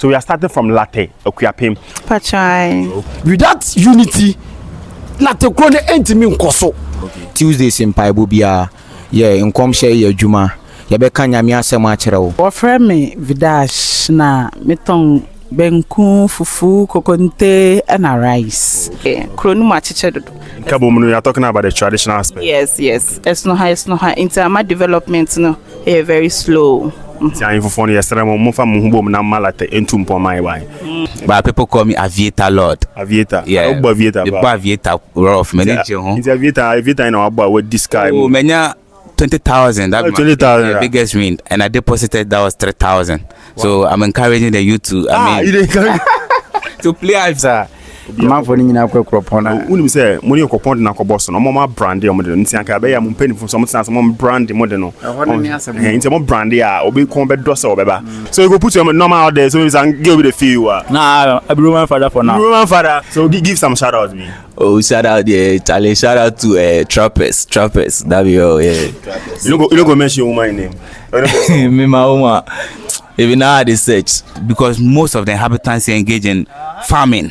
So we are starting from Larteh, Akuapem. Pachai. Without unity, Larteh krone entimi nkoso. Tuesdays in Paibubia, yeah, in Comshe, yeah, Juma, Yabeka Yamia Semachero. Offer me Vidash na metong benku, fufu, kokonte, and a rice. Kronu machichedo. Kaboom, we are talking about the traditional aspect. Yes. It's no high. Interma development, no, very slow. For yesterday, But people call me Aviator Lord. Aviator. Yeah. Aviator rough. Aviator in our boy with this guy. Oh, many 20,000. That's 20,000. The biggest win. And I deposited that was 3,000. So I'm encouraging the youth to, to play, sir. Man for ni na kwa kropona. Uni say money okopon na koboso no mo brand e mo de nti anka be ya mo mpani so mo sense mo brand mo de no. Nti mo brand ya obi kon be do so beba. So you go put your normal out there so you can give the feel. Nah, a Roman father for now. Roman father. So give some shout outs me. Oh, shout out there, Charlie. Shout out to Trappers. That be all, yeah. You don't go mention your woman name. Me my woman. Even now they search because most of the inhabitants engage in farming.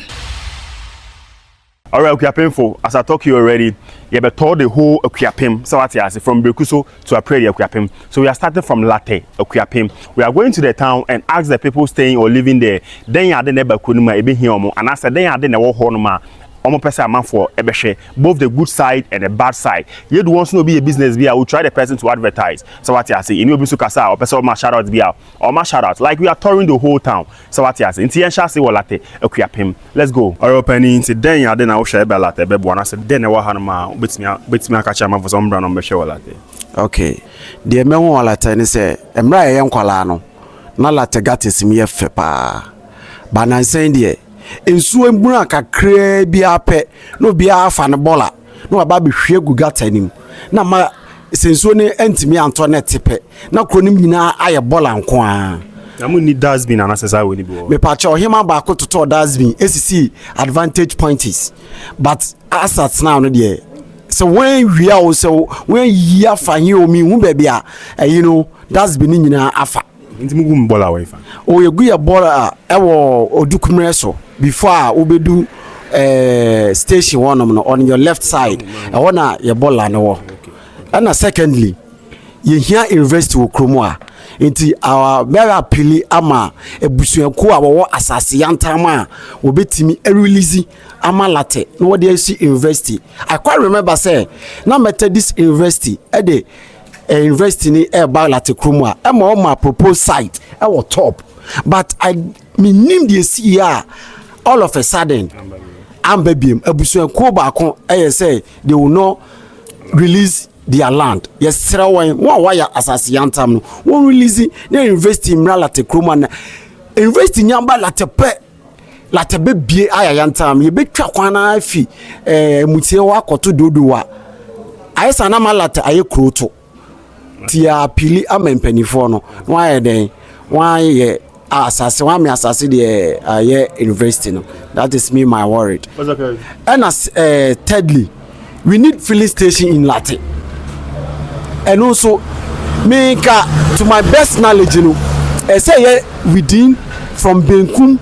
All right, Akuapem for as I talk to you already, you have told the whole Akuapem, so what you say from Brekuso to Apredi Akuapem. So we are starting from Larteh, Akuapem. We are going to the town and ask the people staying or living there. Then you are the neighbor kunuma ebe hiyomo, and I said then you are the neighbor honoma. Person man for ebeshe, both the good side and the bad side. You do want to be a business via, will try the person to advertise. So what you say, in your business or person my shout out via or my shout out. Like we are touring the whole town. So what you say, in Tian Shasi or Larteh, Akuapem. Let's go. All open into then you then I will share about Larteh, baby. I said then I will have my bits me a catch for some brand on the show Larteh. Okay. The men who Larteh ni say, Emra yam kwalano. Na Larteh gatis mi fepa. Banan saying there. Ensu embura kakra bia pe no bia afa ne bola no aba be hwe gugata nim na ma sensu ne entimi anto ne tepe na kronim nyina aye bola nko a na mu ni dustbin and accessory we ni bi me pa cho hima ba ko toto dustbin ACC advantage points but assets now no there so when we are also when you afa here o mi hu ba bia you know dustbin nyina afa nti mu gum bola we fa o yegu ya bola e wo odukumre so before obedu station one on your left side I wanna your bola no and secondly you hear invest wo kromo a nti our very appeal ama ebusuanku a wo asase yantama obetimi release ama Larteh no what dey see university I quite remember say na Methodist university e dey university ni e ba Larteh kromo a e ma propose site e wo top but I name the see here all of a sudden ambabiem abusuanku ba kon say they will not release their land. Yes, sir. One wire asasi yantam no. One release they invest in Larteh kroma na invest in yamba Larteh be bie aya yantam. Ye be twa kwana afi mutie wa koto dodo wa. Ayesa na ma Larteh aye kroto. Tia pili amempanifo no. Why den? Why asasi wa me asasi de aye university no. That is me my worried. Okay. And as thirdly, we need filling station in Larteh. And also make to my best knowledge you know say within from Benkum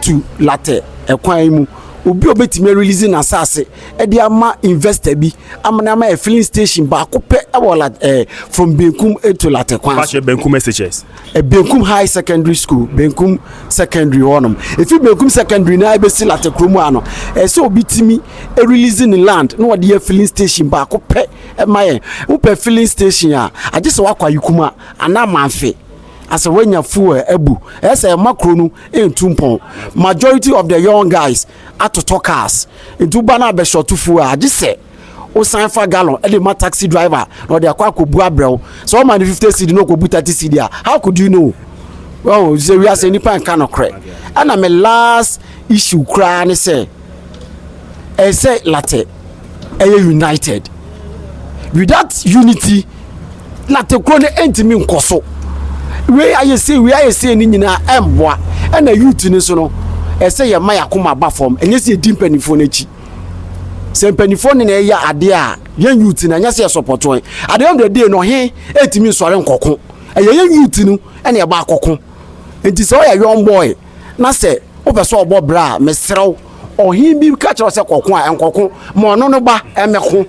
to Larteh ekwan mu obi obetime releasing asase e dey ama investor bi amana ma filling station ba ko pe e from Benkum to Larteh kwan Benkum SHS Benkum High Secondary School Benkum Secondary honum if you Benkum Secondary na be si Larteh kromo ano so obi timi releasing land no what dey filling station ba ko pe e maye wo pe filling station a agese wakwa yikuma ana manfe as a when you fuel ebu as a macro no entumpon majority of the young guys are to talkers into bana be short to fuel agese o sign for gallon e dey ma taxi driver no dey akwa bu abrel so man 50 cedi no ko bu 30 cedi how could you know well say we are saying ni pan kan okre and my last issue cry ni say Larteh united without unity Larteh kro ne entimi nkoso we I say ni nyina emboa and na youth ni so no say ye maya koma ba form enye se dimpanifo na chi se mpanifo ne na ya ade a ye youth na nya se support one at the end of the day no he etimi sore nkoko ye youth no ene ba akoko nti so ya young boy na se o be so obo bra me serew ohin bi ka kire se kokon a enkokon mo no no ba emeko.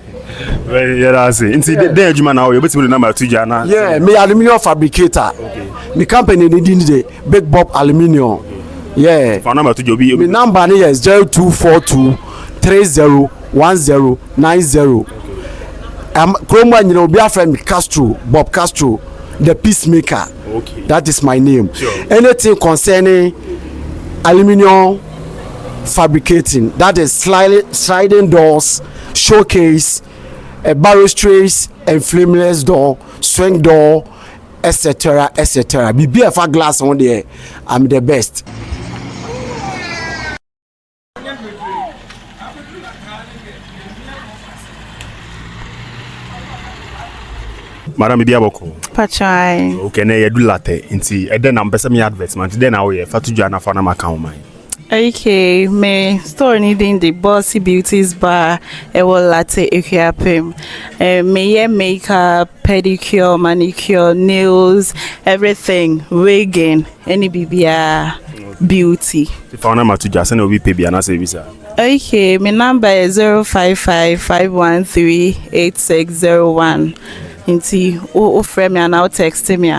Yeah, that's it. Nti den adwuma na o you betimi number 2 jana. Yeah, me aluminium fabricator. Me company ni the Big Bob Aluminium. Yeah. For number 2 jobi. Me number ni is 0242 301090. Kromwa nyina obi afrem Castro, Bob Castro, the peacemaker. Okay. That is my name. Sure. Anything concerning aluminium fabricating, that is sliding doors, showcase, balustrades and flameless door, swing door, etc. etc. Be a glass on there. I'm the best. Madam Biaboko. Pachai. Okay, na yedu Larteh nti eden na mpesa me advertisement den na wo ye fatu jana fa na maka man. Okay, me store needing the Bossy Beauties bar, Larteh Akuapem. Me makeup, pedicure, manicure, nails, everything, wigging, any BBR beauty. If I na to just na obi pay bi na service. Okay, my number is 055-513-8601. Inti o frame me and now text me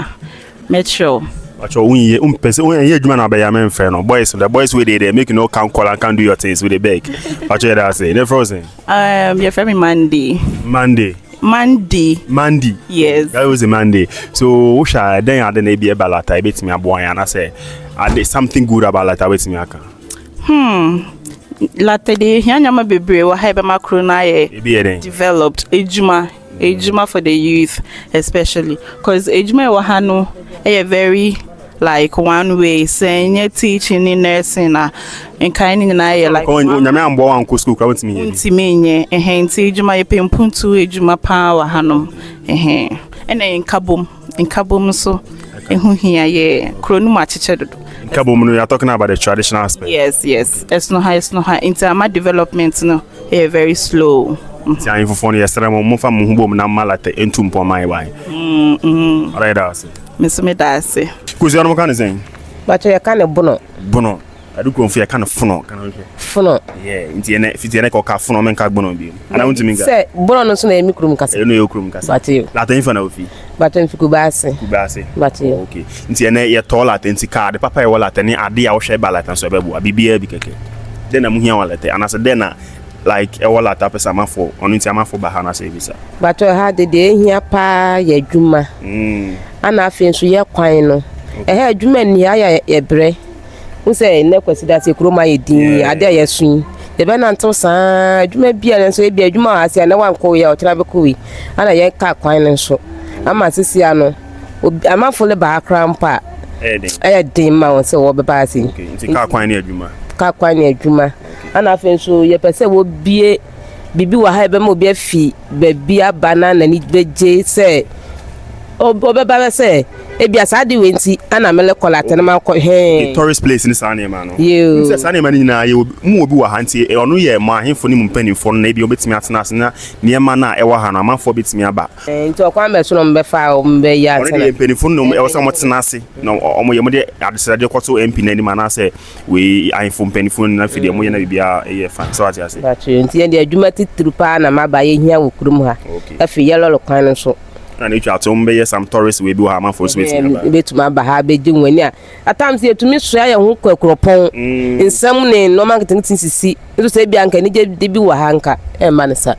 metro. Acho unye person unye adwuma na be ya men fe no boys the boys we dey make you no can call and can do your things with the beg. Acho that say the frozen. Your friend Monday. Monday. Yes. That was a Monday. So we shall then add an be about Larteh bit me aboy and I say there something good about Larteh with me aka. Larteh dey nyama bebre wa ha be makro na ye developed ejuma for the youth especially cause ejuma wa ha no very like one way saying teaching in nursing and kind na ye like nyame ambo wan ko school ka wantimi ye ntimi enti ejuma ye pempuntu ejuma pa wa hanom ena nkabom so ehu hia ye kronum acheche dodo. Kabom, you are talking about the traditional aspect. Yes. It's not high. Into my development, very slow. Tian for phone yesterday, mo fa mo hubo na Larteh entum po mai wai. Alright, that's it. Miss me that's it. Kuzi ono kan zen. But you can bono. I do confia kan fono kan okay. Fono. Yeah, nti ene fiti ene ko ka fono men ka gbono bi. Ana unti minga. Say bono no so na emi krum kasa. No yo krum kasa. But you. Larteh infa na ofi. But en fikubase. But you. Okay. Nti ene ye to Larteh nti card papa ye Larteh ni ade a wo hwe ba Larteh so bebu abibia bi keke. Den na mu hia Larteh anase den na like Larteh pesa mafo onu nti amafo ba ha na service. But you had the day here pa ye dwuma. Ana afi so ye kwan no. Dwuma ni ya bre. Unse ne kwesi that e kroma ye din ade ye sun ye be na nto saa dwuma bia ne so e bia dwuma ase na wanko ye o tira be kowi ana ye ka kwan ne so ama sisi ano amafo le ba krampa din ma won se wo be ba ase nti ka kwan ne adwuma ana afen so ye pese wo bie bibi wa ha be mo bia fi be bia banana ni beje se o be ba se e bia sade wenti ana mele Larteh na manko the tourist place in Sane man no you Sane man nyina ye mu obi wa hanti ono ye ma ahemfo ni mpanimfo na bi obetimi atena ase na niema na e wa ha na amanfo betimi aba nti okwa me so no mbe fa o mbe ya atena ono mpanimfo no e wo so motena ase na omo ye mo de adesade kwato MP na ni mana se we ahemfo mpanimfo na fide mo ye na bibia e ye fa so ati ase nti ye de adwuma titru pa na maba ye hia wo kurum ha afi ye lolo kwan so and if you are to be some tourists we do have for space betuma ba ha be di nwani a atams ye tumi so ya ho kwakropon nsam ne no marketing sisi nso se bia nka ni je de bi wa hanka e ma ne sa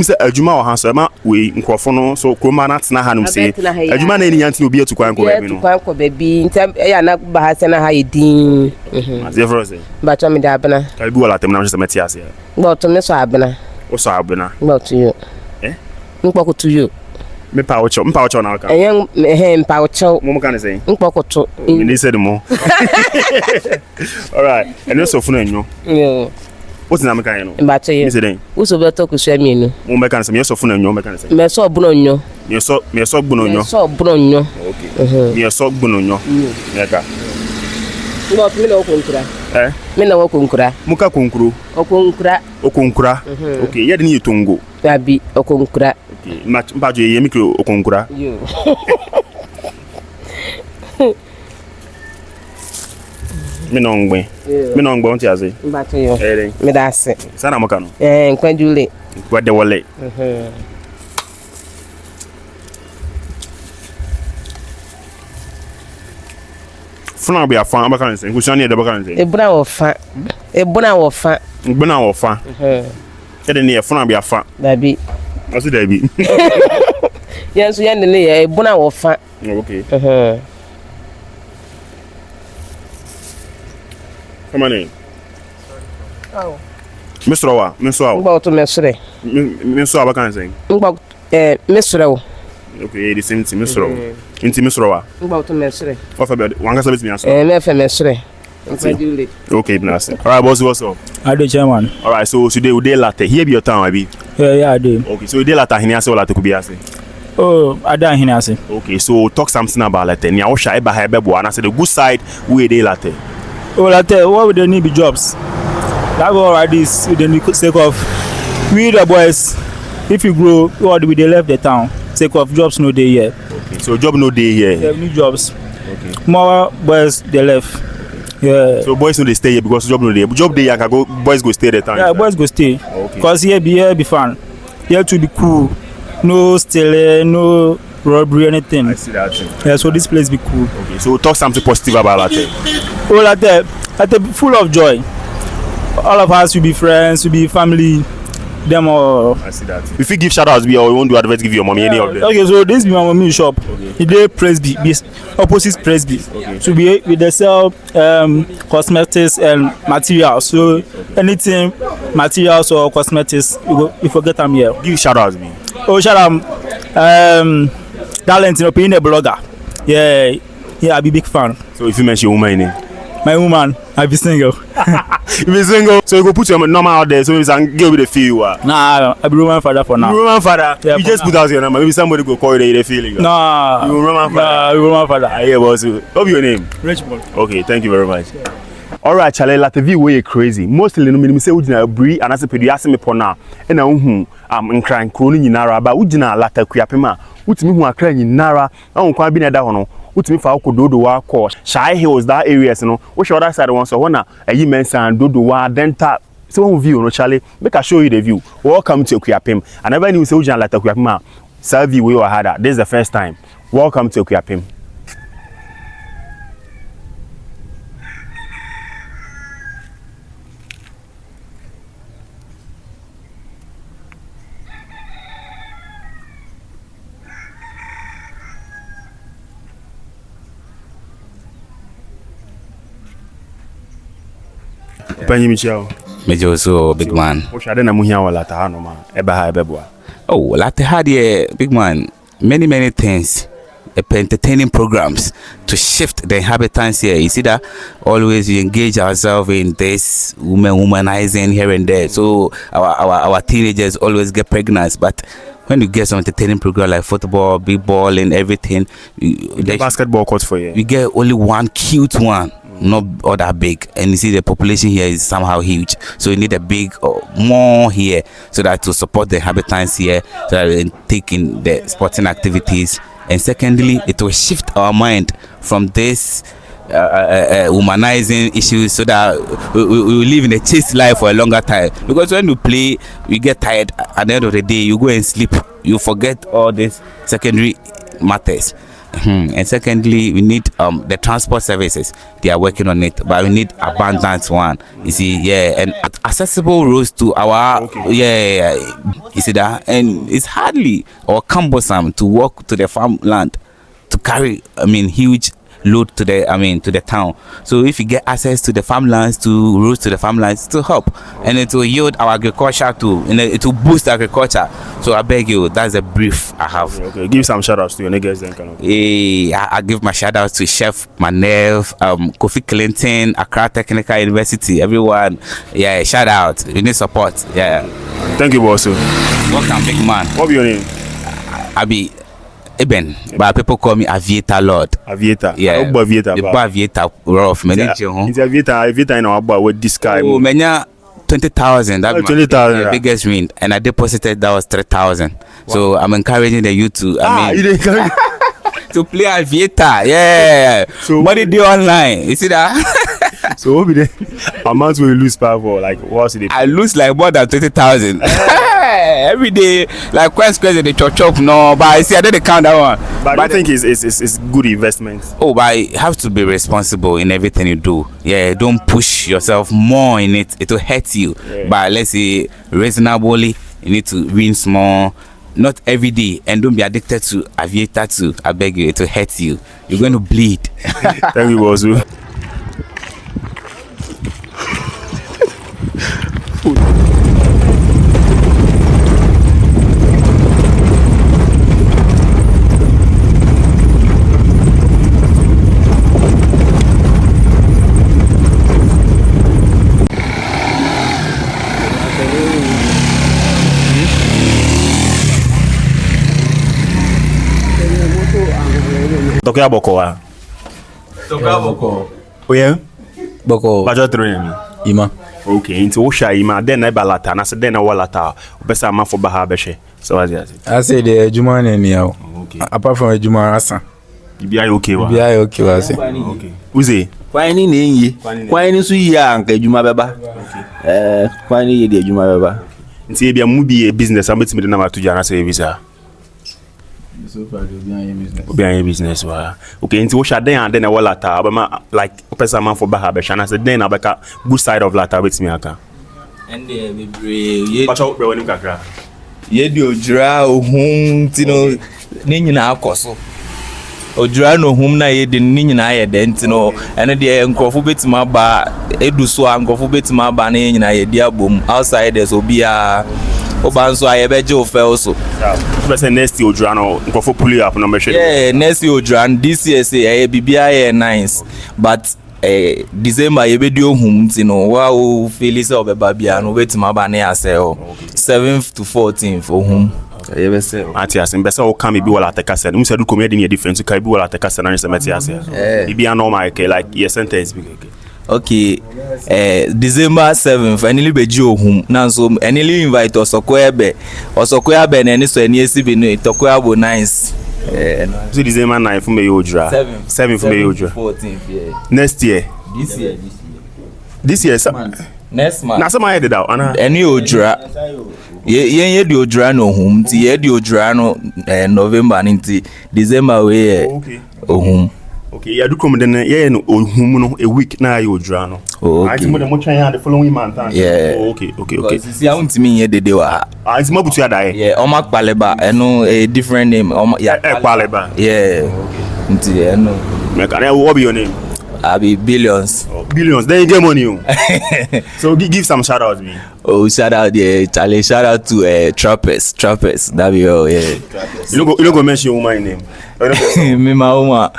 se adwuma wa hanso ma we nkrofo no so kroma na tena ha no se adwuma na ni yanti obi atukwan ko bebi no atukwan ko bebi ntam ya na ba ha se na ha ye din as you for say ba to me da abena ka bi wala tem na se meti ase ba to me so abena o so abena ba to you nkpoko to you mpa ocho na aka mpa ocho mo kan say nkpoko to ni said mo all right and so funu enyo what's na me kan no mba to you ni say uso be to kusu amienu mo me kan say me so funu enyo me kan say me so buno nyo me so gbuno nyo okay me so gbuno nyo neka ngo mi na okonkura mi na okonkura muka konkuru okonkura okay ye de ni tongo abi okonkura okay mbajo ye mikro okonkura Me no ngbe. Me no ngbe on ti ase. Mbato yo. Eh. Me da ase. Sana maka no. Nkwadule. Kwade wole. Funa be afan abaka nse. Nkusuan ne de baka nse. Ebuna wo fa. Ebuna wo fa. Ngbena wo fa. Ede ne funa be afa. Dabi. Asu dabi. Yanso yande ne ye ebuna wo fa. Okay. Come on in. Oh. Mr. Wa, Mr. Wa. Ngba to mesre. Mr. Wa baka nse. Ngba mesre wo. Okay, the same thing, Mr. Wa. Inti Mr. Wa. Ngba to mesre. Ofa be wanga sabit mi aso. Me fe mesre. Nkwadule. Okay, bless. All right, boss, what's up? I do chairman. All right, so today we dey Larteh. Here be your town, abi? Yeah, I do. Okay, so we dey Larteh hini ase or Larteh kubi ase? Oh, I don't hear say. Okay, so talk something about Larteh. Nya wo sha eba ha ebe bo and I say the good side we dey Larteh. Oh, Larteh, what would they need be jobs? That go like this with the sake of we the boys. If you grow, what we they left the town. Sake of jobs no day here. Okay, so job no day here. They have new jobs. Okay. More boys they left. Yeah. So boys no dey stay here because job no dey. Job dey here can go boys go stay the town. Yeah, boys go stay. Okay. Cause here be fun. Here to be cool. No stealing, no robbery, anything. I see that thing. Yeah, so this place be cool. Okay, so talk something positive about Larteh. Oh, Larteh full of joy. All of us will be friends, will be family. Them all. I see that. If you give shout outs, or you want to advert, give your mommy any of them. Okay, so this be my mommy shop. Okay. They Presby, opposite Presby. Okay. So we they sell cosmetics and materials. So anything materials or cosmetics, you forget them here. Give shout outs, me. Oh, shout out, talent, being a blogger. Yeah, I be big fan. So if you mention your woman name. My woman, I be single. You be single, so you go put your number out there so you can get with the feel you are. Nah, I be woman father for now. You woman father? Yeah, you just put out your number. Maybe somebody go call you the feeling. Nah. You woman father? Nah, you woman father. I hear boss. What's your name? Richmond. Okay, thank you very much. Yeah. All right, Charlie, Larteh view way crazy. Mostly no me say ujina bri and as a pedu ase me pona. E na unhu nkran kro ni nyinara ba ujina Larteh Akuapem a utimi hu akra nyinara na unkwan bi na da ho no. Utimi fa dodo wa ko Shy Hills that areas no wo show other side one so na ayi mensa dodo wa denta so one view no Charlie make I show you the view. Welcome to Akuapem. I never knew say ujina Larteh Akuapem a serve we were had. This is the first time. Welcome to Akuapem. Panyi Michel. Major so big man. O shade na muhia wala ta no ma. Eba ha ebeboa. Oh, Larteh had here big man. Many things. Entertaining programs to shift the inhabitants here. You see that always we engage ourselves in this womanizing here and there. So our teenagers always get pregnant, but when you get some entertaining program like football, big ball, and everything, the basketball court for you. We get only one cute one, not all that big, and you see the population here is somehow huge. So you need a big more here so that to support the inhabitants here, so that we take in the sporting activities. And secondly, it will shift our mind from this humanizing issues so that we live in a chaste life for a longer time. Because when you play, you get tired. At the end of the day, you go and sleep. You forget all these secondary matters. And secondly, we need the transport services. They are working on it, but we need abundant one. You see, yeah, and accessible roads to our yeah. You see that, and it's hardly or cumbersome to walk to the farmland to carry. Huge load to the town. So if you get access to the farmlands, to roads to the farmlands, to help, and it will yield our agriculture too, and it will boost agriculture. So I beg you, that's a brief I have. Okay, give some shout outs to your niggas then. I give my shout outs to Chef Manev, Kofi Clinton, Accra Technical University, everyone. Yeah, shout out. We need support. Yeah. Thank you, boss. Welcome, big man. What's your name? Abi Eben, but people call me Aviator Lord. Aviator. Yeah. Aviator. The Aviator rough. It's Aviator in our bar with this guy. Oh, manya 20,000. That's 20,000. The biggest win, and I deposited that was 3,000. Wow. So I'm encouraging the youth to. You didn't encourage to play Aviator. Yeah. So money do online. You see that? So what be the amount where you lose power for? Like what's it? I lose like more than 20,000 every day. Like quite crazy the chop no, but I see I didn't count that one. But I think it's good investment. Oh, but you have to be responsible in everything you do. Yeah, don't push yourself more in it. It will hurt you. Yeah. But let's say reasonably, you need to win small. Not every day, and don't be addicted to aviator too. I beg you, it will hurt you. You're going to bleed. Thank you, Bozu. Tokia boko wa. Tokia boko. Oye. Boko. Bajo three mi. Ima. Okay, into Osha ima then na balata na se then na walata. Obesa man for baha beshe. So what is it? I say the Juma ni yawo. Okay. Apart from Juma asa. Bibi okay wa. Bibi okay wa say. Okay. Uze. Kwani ni enyi. Kwani su yi anka Juma beba. Okay. Kwani ye de Juma beba. Nti e bia mu bi business ametimi de na matuja na say visa. So far business. Obian business wa. Okay, nti Osha then and then na walata. Obema like obesa man for baha beshe na se then na beka good side of lata with me aka. And the bebre ye Bacho be woni kakra. ye di ojura ohun ti no ni nyina akoso. Ojura no hum na ye di ni nyina ye de nti no ene de nkrofo betima ba eduso nkrofo betima ba na ye nyina ye di abom outside there so bia obanso aye beje ofe also. So say next year Ojura no nkrofo pull you up no be sure. Yeah, next year Ojura this year say bibia ye nice but December ye be di ohum nti no wa o feel say obeba bia no betima ba na ya say 7th to 14th ohum. Yeah, be say. Atias, mbese o come bi wala take kase. Mu say do comedy ni different ka bi wala take kase na se metias. Bi a normal like your sentence bi. Okay, December 7th, enili beji ohum. Na so enili invite Osokoebe na eni so eni esi bi no Itokoabo nice. So December 9 for me Ojura. 7 for me Ojura. 14th, yeah. Next year. This year. Next month. Na some I did out. Eni Ojura. Ye di Ojura no ohum. Ti ye di Ojura no November nti December we ohum. Okay, you do come then no ohum no a week na you Ojura no. Okay. I think mo try the following month. Yeah. Okay. Si a untimi ye dede wa. Ah, it's mo butu ya dai. Yeah, Oma Kpaleba, eno a different name. Oma ya Kpaleba. Yeah. Nti eno. Make what be your name? I be Billions. Oh, Billions. Then you get money. So give some shout out me. Oh, shout out yeah, Charlie. Shout out to Trappers. That be all, yeah. You don't go mention your woman name. Me my woman.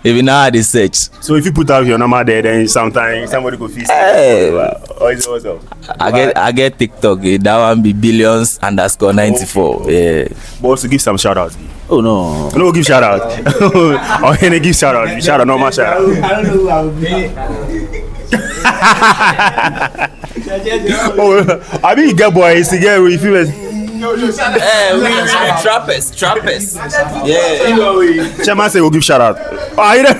Even now I search. So if you put out your number there, then sometimes somebody could feel. Hey. Or is it what's up? I get TikTok. That one be Billions_94. Yeah. But also give some shout outs. Oh no. No, give shout out. Or any give shout out. Shout out, no more shout out. I don't know who I will be. Oh, I mean, you get boys, you get if you we Trappers. Yeah. Chairman say we'll give shout out. Oh, you know.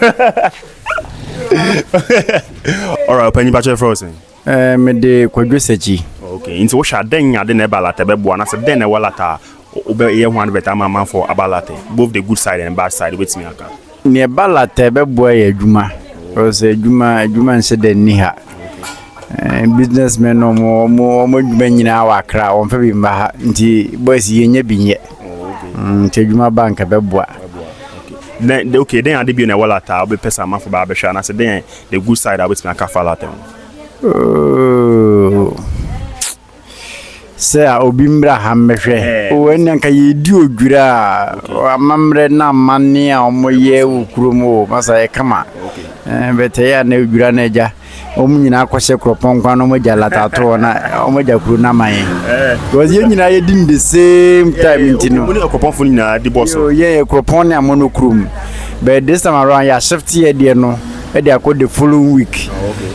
All right, penny bachelor frozen. Me de kwadwesachi. Okay, into what shall then ya de nebalate bebo na se den e walata obe ye one better man for abalate. Both the good side and bad side with me aka. Ne balate bebo ye adwuma. O se adwuma nse de ni ha. Businessmen no mo adwuma nyina wa kra won fa bi mba nti boys ye nya binye. Nti adwuma bank bebo. Then okay, then I did be na walata obe pesa man for ba be sha na se den the good side with me aka falate. Say obimbra hamehwe o enanka yedi odwura amamre na manne a omoye ukrumo masa e kama bete ya na odwura na eja omunyina akwose kroponkwa no moja latato na omoja kru na man because ye nyina ye din the same time ntino Oni kroponfo nyina di boss ye kropon na monokrum but this time around ya shift ye de no e dey the following week.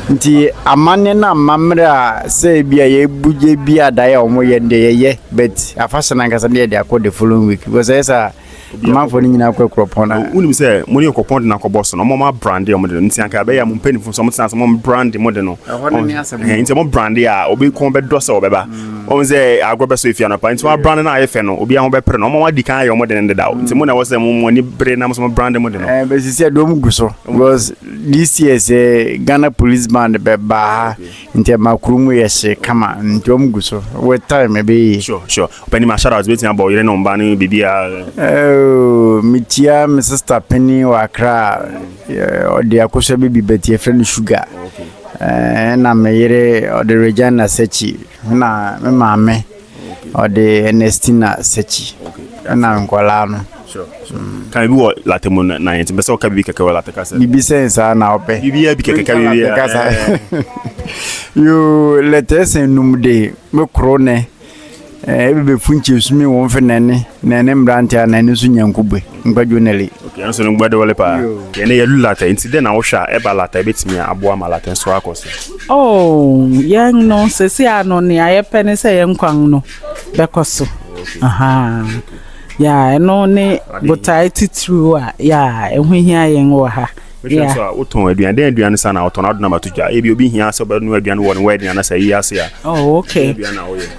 Nti amane na mamra say bia ye buje bia da ya omo ye de ye but afasha na ngasa dey the following week because esa man for nyina kwa kropona Unim say money okopon na koboss no mo brand e mo de nti anka be ya mo mpani so mo sense mo brand mo de no nti mo brand a obi kon be do so beba o say agrobe so ifia no pa nti mo brand na ayefe no obi a ho be pre no mo wadi kan yo mo de ndeda nti mo na wo say mo ni bre na mo brand mo de no be sisi adom guso because this year say Ghana police band be ba nti makrumu yeshe kama nti om guso with time be sure pani ma shout out betin about you no mba ni bibia mitia my sister Penny Wakra odi akosha baby betie friend sugar na meyere odi Regina Sechi na me mame odi Ernestina Sechi na nkola no kan bi wo Larteh mo na yenti be so ka bi keke wo Larteh kasa bibi sense na ope bibia bi keke bibia kasa yo letese numde me krone ebe funchi sumi won fenene nene mbrante anane su nyankubwe ngbajo nele okay anso no gbade wole pa ye ne yelu Larteh nti de na wo hwa e ba Larteh betimi aboa ma Larteh so akose yang no sesi ano ne ayepene se yenkwan no bekoso aha ya no ne botai titru a ya ehwehia yen wo ha yeah so oton aduane sana oton aduna matuja ebi obi hia so be no aduane wo no wedding na say yase ya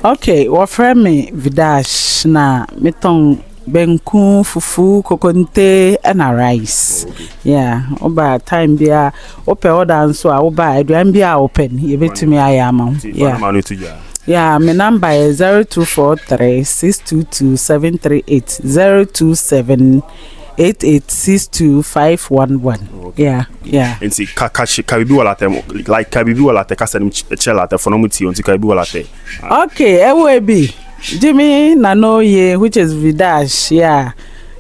okay wo friend me Vidash na meton benku fufu kokonte and rice yeah oba time bia ope order nso a oba aduane bia open ye betumi ayama yeah my number is 0243622738 02788625511 yeah nti kabibi wala tem like kabibi wala te kasa nim chela te fono muti onti kabibi wala te okay ewebi Jimmy nano ye which is Vidash yeah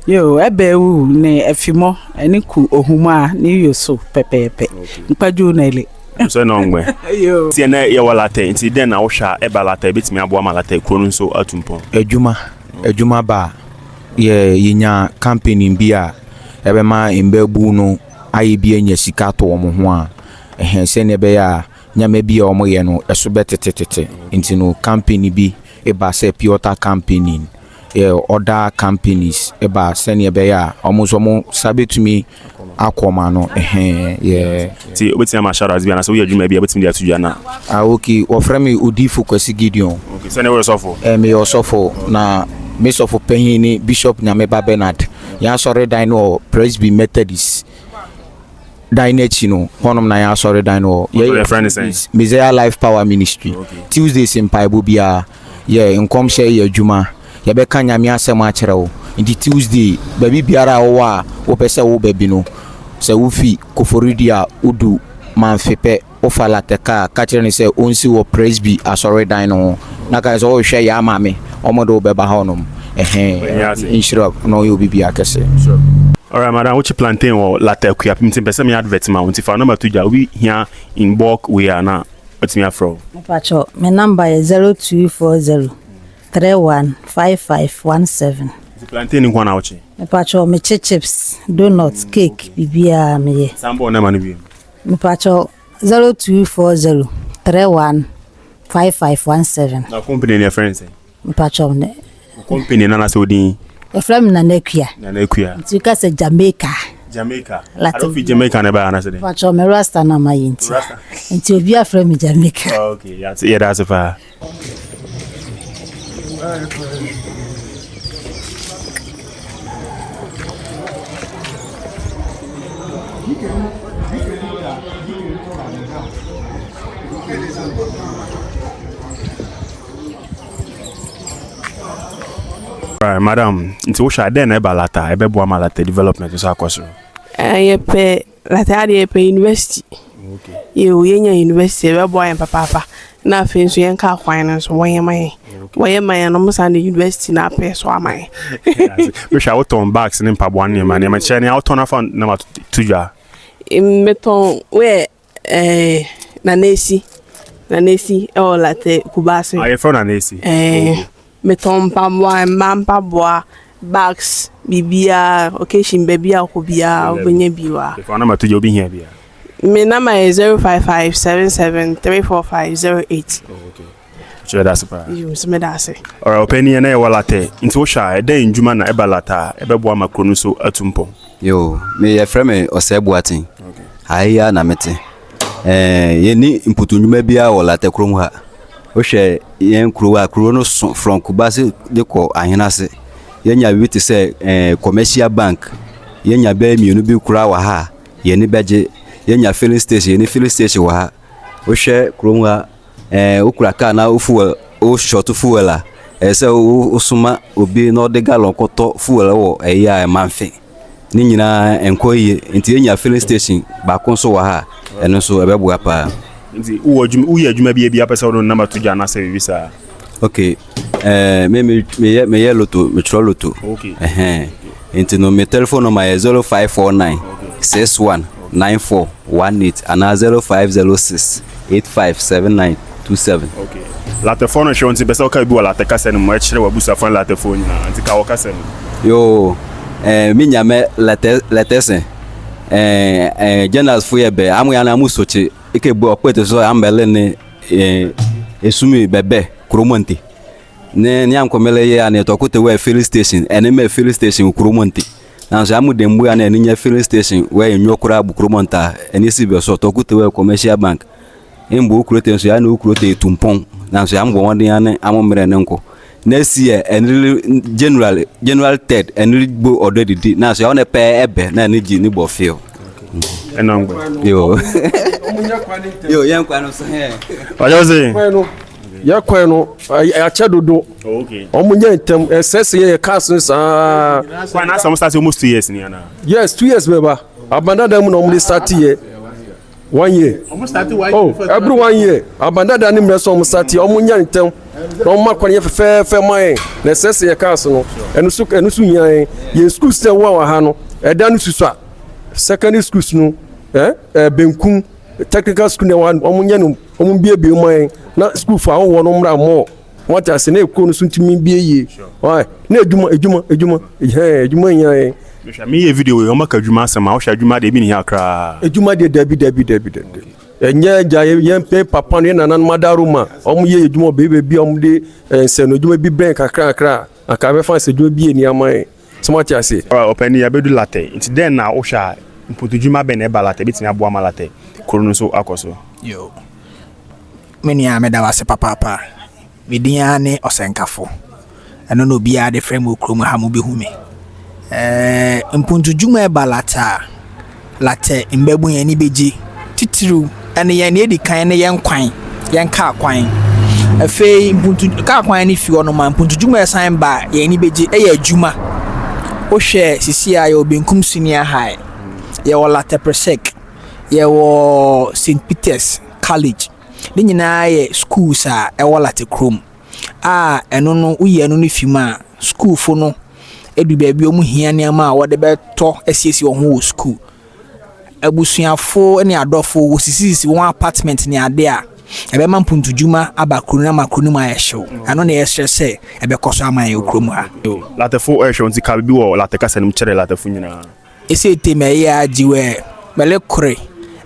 yo ebewu ne efimo eni ku ohuma ni yoso pepepe mpaju nele so no ngwe yo ti na ye wala te nti den na wo hwa e ba Larteh betimi abo ma Larteh kro nso atumpo adwuma ba yinya campaign bia ebe ma imbebu no ayi bia nya sika to wo ho a se ne be ya nyame bia o mo ye no eso betetete nti no campaign bi e ba se piota campaigning other companies e ba se ne be ya omo sabetumi akoma no ti obetia ma shout out bia na so ye adwuma bia betimi dia tudwa na okay wo frame Odifu Kwesi Gideon okay se ne we sofo me osofo na Miss of Penny Bishop Nyameba Bernard ya sorry dino Presby Methodist Dinechino honum na ya sorry dino Messiah Life Power Ministry Tuesdays in Bible bia nkom share ya juma ya be kan nyame asem a kire wo ndi Tuesday baby biara wo a wo pese wo baby no se wo fi koforidia udu manfepe ofa Larteh ka kire ni se onsi wo Presby asori dino na ka so wo hwe ya mame omodo beba honum insure no you be akese sure all right madam which plantain or Larteh Akuapem tin pese me advert ma unti fa number 2 we here in bulk we are now what's me afro pacho my number is 0240315517 the plantain in one ouchi pacho me chips donuts cake bibia me sambo na manu bi me pacho 0240315517 na company your friends pacho ne company na so din e from na Nakua nti ka se Jamaica I don't feel Jamaica na ba na so din pacho me rasta na mayinti nti obi afra me Jamaica okay yeah that's a right madam nti wo hwa den na ba Larteh e be bo ma Larteh development so akoso yepe Larteh yepe university okay yenya university be bo yan papa na afen so yen ka kwan no so woyen man no musa na university na pe so amai we hwa woton bags ne mpaboa ne ma ne ma che ne woton afa na ma tudwa meton we na nesi o Larteh kubase aye from na nesi meton mpaboa bags bibia occasion baby akobia obenye biwa if na ma tudwa obi hia bia my number is 0557734508 okay Sure, that's super. You me that say. Alright, opinion na wa Larteh. Nti wo sha eda ndwuma na eba Larteh ebe bo ama krono so atumpo. Yo, me ye frɛ me Osebuatin. Okay. Aya na mete. Ye ni imputu ndwuma bia wo Larteh krom ha. Wo hwɛ yen kruwa krono so from Kubase de ko ahenase. Ye nya bi te sɛ commercial bank. Ye nya ba mienu bi kura wa ha. Ye ni beje ye nya filling station, ye ni filling station wa ha. Wo hwɛ krom ha ukura ka na fuel o short fuel a se o suma obi no de gallon koto fuel wo eya manfe ni nyina enkoye nti enya filling station ba konso wa ha eno so ebebua pa nti uye adwuma bia apesa no number to jana se visa. Okay, me ye loto me tro loto. Okay. Nti no me telephone number 0549 619418 and 0506 857927. Okay. Larteh phone show nti besa ka bi wa Larteh kase no mo e kire wa busa phone Larteh phone na nti ka wo kase no. Yo, mi nyame Larteh sen. Journals fu ye be amu ya na mu soche ike bu opete so ambele ne esumi bebe kromonti. Ne nyam komele ye ane to kote we filling station ene me filling station kromonti. Na so amu dembu ya na ene nya filling station we nyokura bu kromonta ene si be so to kote we commercial bank. Imbo ukurote so ya na ukurote tumpon na so ambo won ya na amomre ne nko next year and general 3rd and bo already did na so ya na pe ebe na ne ji ni bo feel enangbe yo yo yan kwano so he ojo se ya kwano ya chedodo. Okay. Omunya item esese ye cash sa kwa na some start almost 2 years ni ana. Yes, 2 years beba abanda dem no only start here 1 year. Almost started 1 year. Oh, every 1 year. Abanda da nim reso start here. Omunya item. No ma kwanye fe man. Na sese ye cash no. Enu su hia ye school stay wa ha no. Eda no susu a. Secondary schools no. Benkun technical school na omunya no. Omumbie man. Na school for awon no mra mo. What I say na ekro no suntimi bie ye. Why? Na ejuma. Ejuma nya me ye video we o maka adwuma asema o hwa adwuma de bi ni akra adwuma de dabi enye ja ye pe papa no na madaruma omu ye adwuma bebe bi omu de se no adwuma bi ben kakra aka be fa se adwuma bi ni aman smart ya se openi ya bedu Larteh nti den na o hwa mputu adwuma ben e ba Larteh bitimi abo ama Larteh krono so akoso yo meni ameda wase papa midia ne osenkafo eno no bia de frame okrom ha mo behu me mpuntu juma e ba Larteh mbebu yan ni beji titiru ene yan edi kan ne yan kwan yan ka kwan afei mpuntu ka kwan ni fi ono ma mpuntu juma e san ba yan ni beji e ya juma o hwe sisi a ya obenkum senior high ya wo Larteh Presec ya wo St Peter's College ni nyina ye schools a e wo Larteh krom a eno no uye eno ni fi ma school fo no edu baabi omu hia niama a wode beto asiesi wo ho school abusuafo ne adofo wo sisisi won apartment ne ade a ebe ma mpuntu juma aba kronu na makronu ma yehyew ano na yesre se ebe koso ama ye okrom ha Larteh fo ehwe nti ka bi wo Larteh kasa nim kire Larteh fo nyina ese teme ya jiwe bele kure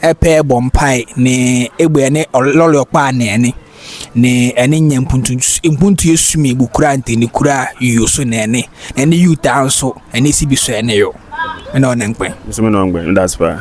epe bompai ne egbe ne lolo pa ne ene ne ene nya mpuntu yesumi bukura nteni kura yuso ne ene yuta anso ene si biso ene yo ene ona nkpe so me no ngbe that's fine.